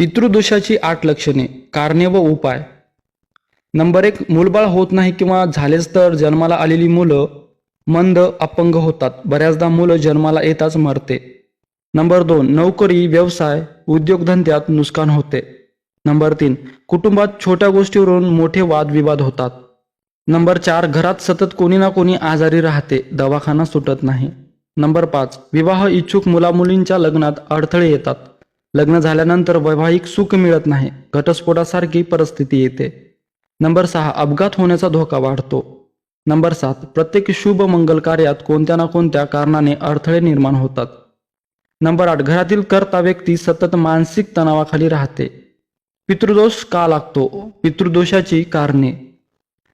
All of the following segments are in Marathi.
पितृदोषाची 8 लक्षणे, कारणे व उपाय. नंबर 1, मूलबाळ होत नाही किंवा झालेच तर जन्माला आलेली मुलं मंद, अपंग होतात. बऱ्याचदा मुलं जन्माला येताच मरते. नंबर 2, नोकरी, व्यवसाय, उद्योगधंद्यात नुकसान होते. नंबर 3, कुटुंबात छोट्या गोष्टीवरून मोठे वादविवाद होतात. नंबर 4, घरात सतत कोणी ना कोणी आजारी राहते, दवाखाना सुटत नाही. नंबर 5, विवाह इच्छुक मुलामुलींच्या लग्नात अडथळे येतात. लग्न झाल्यानंतर वैवाहिक सुख मिळत नाही, घटस्फोटासारखी परिस्थिती येते. नंबर 6, अपघात होण्याचा धोका वाढतो. नंबर 7, प्रत्येक शुभ मंगल कार्यात कोणत्या ना कोणत्या कारणाने अडथळे निर्माण होतात. नंबर 8, घरातील कर्ता व्यक्ती सतत मानसिक तणावाखाली राहते. पितृदोष का लागतो? पितृदोषाची कारणे.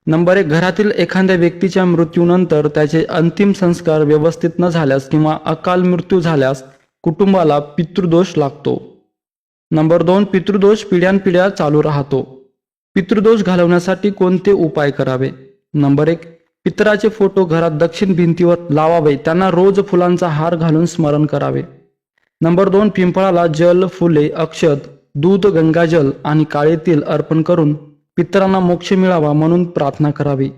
नंबर 1, घरातील एखाद्या व्यक्तीच्या मृत्यूनंतर त्याचे अंतिम संस्कार व्यवस्थित न झाल्यास किंवा अकाल मृत्यू झाल्यास कुटुंबाला पितृदोष लागतो. नंबर 2, पितृदोष पिढ्यानपिढ्या चालू राहतो. पितृदोष घालवण्यासाठी कोणते उपाय करावे? नंबर 1, पितराचे फोटो घरात दक्षिण भिंतीवर लावावे, त्यांना रोज फुलांचा हार घालून स्मरण करावे. नंबर 2, पिंपळाला जल, फुले, अक्षत, दूध, गंगाजल आणि काळे तेल अर्पण करून पितरांना मोक्ष मिळावा म्हणून प्रार्थना करावी.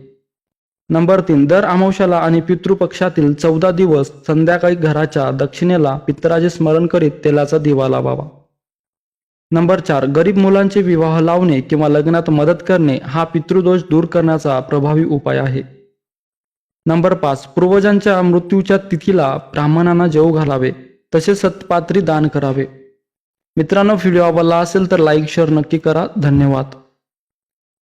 नंबर 3, दर अमावस्याला आणि पितृपक्षातील 14 दिवस संध्याकाळी घराच्या दक्षिणेला पितराचे स्मरण करीत तेलाचा दिवा लावावा. नंबर 4, गरीब मुलांचे विवाह लावणे किंवा लग्नात मदत करणे हा पितृदोष दूर करण्याचा प्रभावी उपाय आहे. नंबर 5, पूर्वजांच्या मृत्यूच्या तिथीला ब्राह्मणांना जेवू घालावे, तसेच सत्पात्री दान करावे. मित्रांनो, व्हिडिओ आवडला असेल तर लाईक शेअर नक्की करा. धन्यवाद.